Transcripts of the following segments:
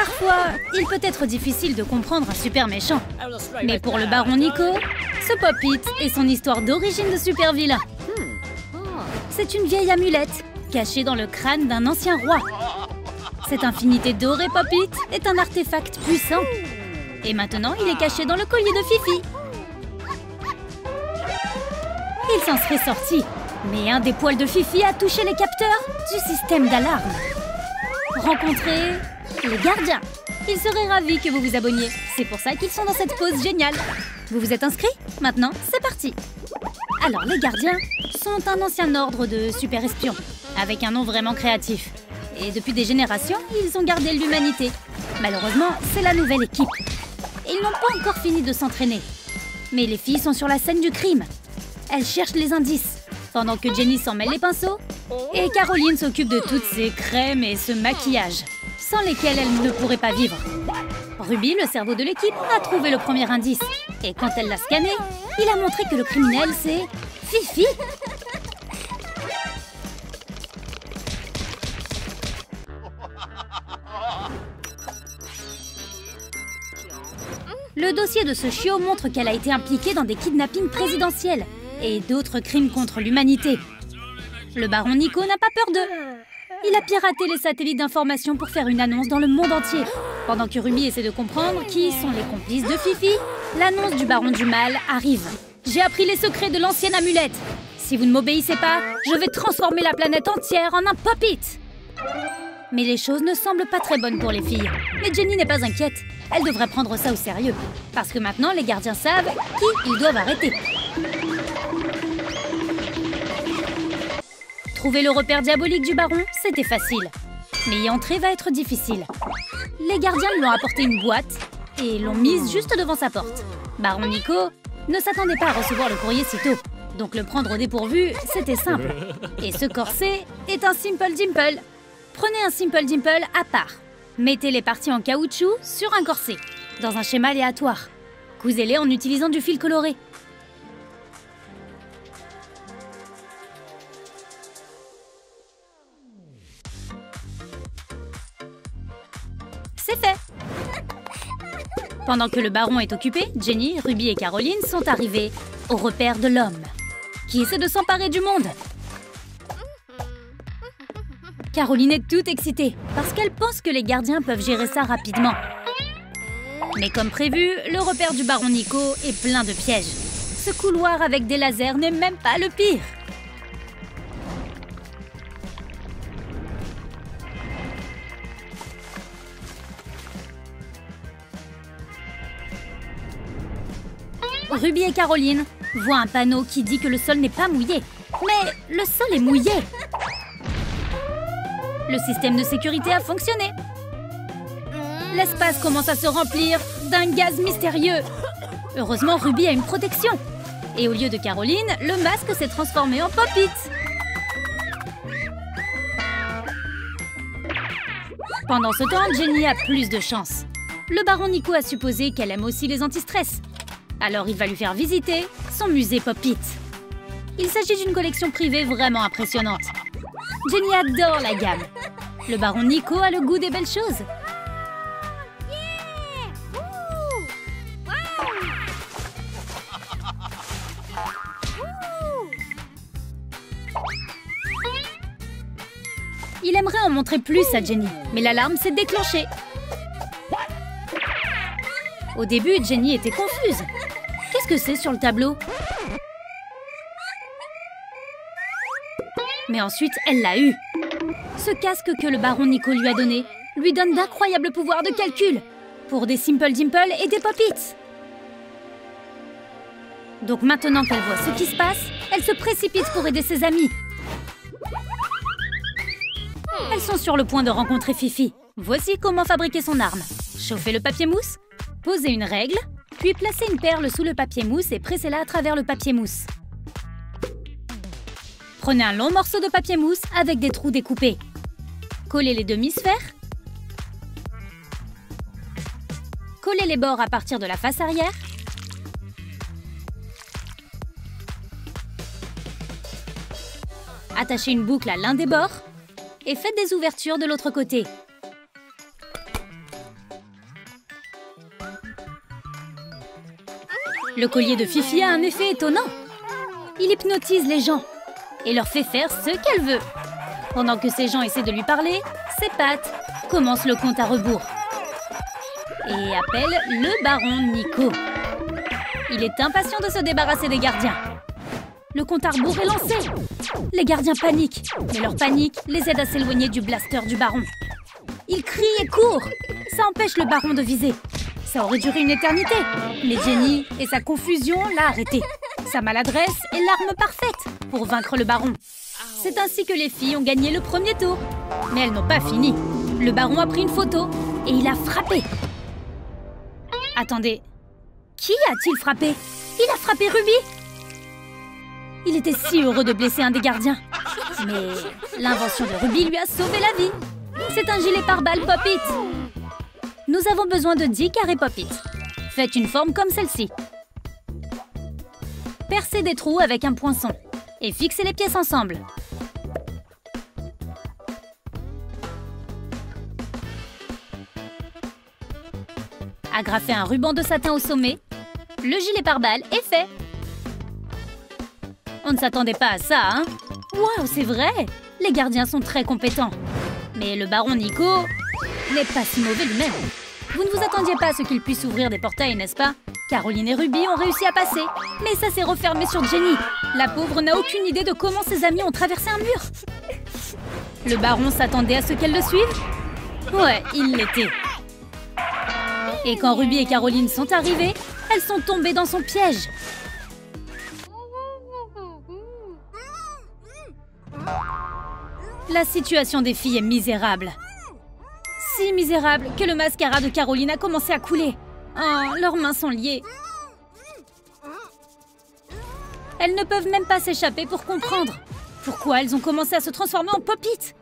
Parfois, il peut être difficile de comprendre un super méchant. Mais pour le baron Nico, ce Pop-It est son histoire d'origine de super vilain. C'est une vieille amulette, cachée dans le crâne d'un ancien roi. Cette infinité dorée Pop-It est un artefact puissant. Et maintenant, il est caché dans le collier de Fifi. Il s'en serait sorti, mais un des poils de Fifi a touché les capteurs du système d'alarme. Rencontrez les gardiens. Ils seraient ravis que vous vous abonniez. C'est pour ça qu'ils sont dans cette pause géniale. Vous vous êtes inscrits? Maintenant, c'est parti. Alors, les gardiens sont un ancien ordre de super espions, avec un nom vraiment créatif. Et depuis des générations, ils ont gardé l'humanité. Malheureusement, c'est la nouvelle équipe. Et ils n'ont pas encore fini de s'entraîner. Mais les filles sont sur la scène du crime. Elles cherchent les indices, pendant que Jenny s'en mêle les pinceaux et Caroline s'occupe de toutes ces crèmes et ce maquillage, sans lesquels elle ne pourrait pas vivre. Ruby, le cerveau de l'équipe, a trouvé le premier indice. Et quand elle l'a scanné, il a montré que le criminel, c'est Fifi. Le dossier de ce chiot montre qu'elle a été impliquée dans des kidnappings présidentiels et d'autres crimes contre l'humanité. Le baron Nico n'a pas peur d'eux. Il a piraté les satellites d'information pour faire une annonce dans le monde entier. Pendant que Ruby essaie de comprendre qui sont les complices de Fifi, l'annonce du baron du mal arrive. J'ai appris les secrets de l'ancienne amulette. Si vous ne m'obéissez pas, je vais transformer la planète entière en un Pop-It. Mais les choses ne semblent pas très bonnes pour les filles. Mais Jenny n'est pas inquiète. Elle devrait prendre ça au sérieux. Parce que maintenant, les gardiens savent qui ils doivent arrêter. Trouver le repère diabolique du baron, c'était facile. Mais y entrer va être difficile. Les gardiens lui ont apporté une boîte et l'ont mise juste devant sa porte. Baron Nico ne s'attendait pas à recevoir le courrier si tôt. Donc le prendre au dépourvu, c'était simple. Et ce corset est un Simple Dimple. Prenez un Simple Dimple à part. Mettez les parties en caoutchouc sur un corset, dans un schéma aléatoire. Cousez-les en utilisant du fil coloré. C'est fait! Pendant que le baron est occupé, Jenny, Ruby et Caroline sont arrivées au repère de l'homme, qui essaie de s'emparer du monde. Caroline est toute excitée, parce qu'elle pense que les gardiens peuvent gérer ça rapidement. Mais comme prévu, le repère du baron Nico est plein de pièges. Ce couloir avec des lasers n'est même pas le pire. Ruby et Caroline voient un panneau qui dit que le sol n'est pas mouillé. Mais le sol est mouillé. Le système de sécurité a fonctionné. L'espace commence à se remplir d'un gaz mystérieux. Heureusement, Ruby a une protection. Et au lieu de Caroline, le masque s'est transformé en Pop-It. Pendant ce temps, Jenny a plus de chance. Le baron Nico a supposé qu'elle aime aussi les anti-stress. Alors il va lui faire visiter son musée Pop-It. Il s'agit d'une collection privée vraiment impressionnante. Jenny adore la gamme. Le baron Nico a le goût des belles choses. Il aimerait en montrer plus à Jenny, mais l'alarme s'est déclenchée. Au début, Jenny était confuse. Qu'est-ce que c'est sur le tableau? Mais ensuite, elle l'a eu. Ce casque que le baron Nico lui a donné lui donne d'incroyables pouvoirs de calcul pour des Simple Dimple et des Pop-Its. Donc maintenant qu'elle voit ce qui se passe, elle se précipite pour aider ses amis. Elles sont sur le point de rencontrer Fifi. Voici comment fabriquer son arme. Chauffez le papier mousse, posez une règle, puis placez une perle sous le papier mousse et pressez-la à travers le papier mousse. Prenez un long morceau de papier mousse avec des trous découpés. Collez les demi-sphères. Collez les bords à partir de la face arrière. Attachez une boucle à l'un des bords et faites des ouvertures de l'autre côté. Le collier de Fifi a un effet étonnant. Il hypnotise les gens et leur fait faire ce qu'elle veut. Pendant que ces gens essaient de lui parler, ses pattes commencent le compte à rebours et appelle le baron Nico. Il est impatient de se débarrasser des gardiens. Le compte à rebours est lancé. Les gardiens paniquent, mais leur panique les aide à s'éloigner du blaster du baron. Ils crient et courent. Ça empêche le baron de viser. Ça aurait duré une éternité, mais Jenny et sa confusion l'a arrêté. Sa maladresse est l'arme parfaite pour vaincre le baron. C'est ainsi que les filles ont gagné le premier tour. Mais elles n'ont pas fini. Le baron a pris une photo et il a frappé. Attendez, qui a-t-il frappé? Il a frappé Ruby! Il était si heureux de blesser un des gardiens. Mais l'invention de Ruby lui a sauvé la vie. C'est un gilet pare-balles Pop-It. Nous avons besoin de 10 carrés Pop-It. Faites une forme comme celle-ci. Percez des trous avec un poinçon et fixez les pièces ensemble. Agrafez un ruban de satin au sommet. Le gilet pare-balles est fait. On ne s'attendait pas à ça, hein? Waouh, c'est vrai! Les gardiens sont très compétents. Mais le baron Nico n'est pas si mauvais lui-même. Vous ne vous attendiez pas à ce qu'il puisse ouvrir des portails, n'est-ce pas? Caroline et Ruby ont réussi à passer, mais ça s'est refermé sur Jenny. La pauvre n'a aucune idée de comment ses amis ont traversé un mur. Le baron s'attendait à ce qu'elle le suive? Ouais, il l'était. Et quand Ruby et Caroline sont arrivées, elles sont tombées dans son piège. La situation des filles est misérable. Si misérable que le mascara de Caroline a commencé à couler. Oh, leurs mains sont liées. Elles ne peuvent même pas s'échapper pour comprendre pourquoi elles ont commencé à se transformer en Pop-It.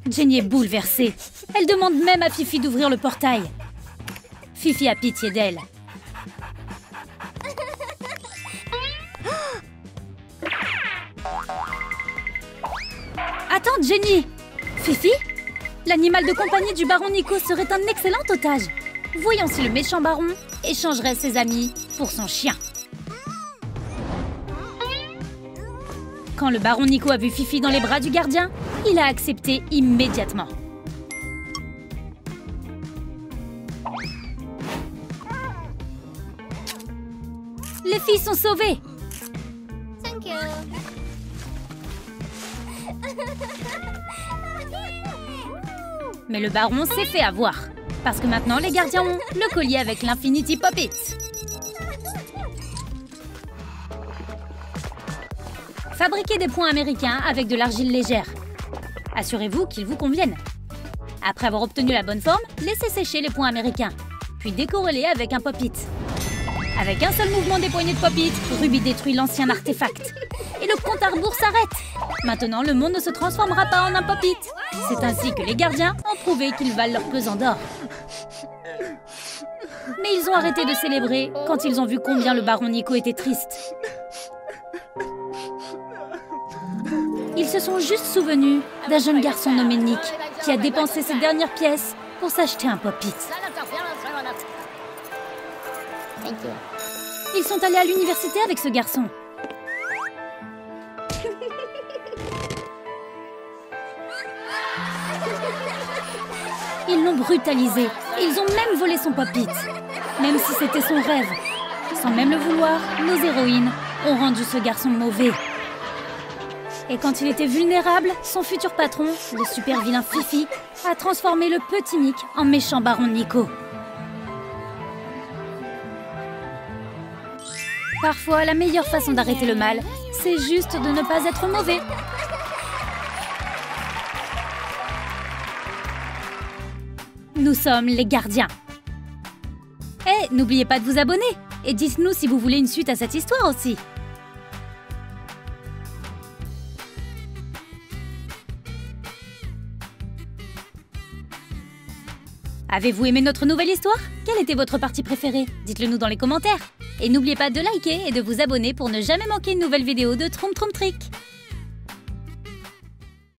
Jenny est bouleversée. Elle demande même à Fifi d'ouvrir le portail. Fifi a pitié d'elle. Attends, Jenny! Fifi? L'animal de compagnie du baron Nico serait un excellent otage. Voyons si le méchant baron échangerait ses amis pour son chien. Quand le baron Nico a vu Fifi dans les bras du gardien, il a accepté immédiatement. Les filles sont sauvées! Thank you. Mais le baron s'est fait avoir. Parce que maintenant, les gardiens ont le collier avec l'Infinity Pop-It. Fabriquez des points américains avec de l'argile légère. Assurez-vous qu'ils vous conviennent. Après avoir obtenu la bonne forme, laissez sécher les points américains. Puis décorez-les avec un Pop-It. Avec un seul mouvement des poignées de Pop-It, Ruby détruit l'ancien artefact. Et le compte à rebours s'arrête. Maintenant, le monde ne se transformera pas en un Pop-It. C'est ainsi que les gardiens ont prouvé qu'ils valent leur pesant d'or. Mais ils ont arrêté de célébrer quand ils ont vu combien le baron Nico était triste. Ils se sont juste souvenus d'un jeune garçon nommé Nick qui a dépensé ses dernières pièces pour s'acheter un Pop-It. Ils sont allés à l'université avec ce garçon. Ils l'ont brutalisé et ils ont même volé son Pop-It. Même si c'était son rêve. Sans même le vouloir, nos héroïnes ont rendu ce garçon mauvais. Et quand il était vulnérable, son futur patron, le super vilain Fifi, a transformé le petit Nick en méchant baron Nico. Parfois, la meilleure façon d'arrêter le mal, c'est juste de ne pas être mauvais. Nous sommes les gardiens. Et n'oubliez pas de vous abonner. Et dites-nous si vous voulez une suite à cette histoire aussi. Avez-vous aimé notre nouvelle histoire? Quelle était votre partie préférée? Dites-le nous dans les commentaires. Et n'oubliez pas de liker et de vous abonner pour ne jamais manquer une nouvelle vidéo de Troum Troum Trick.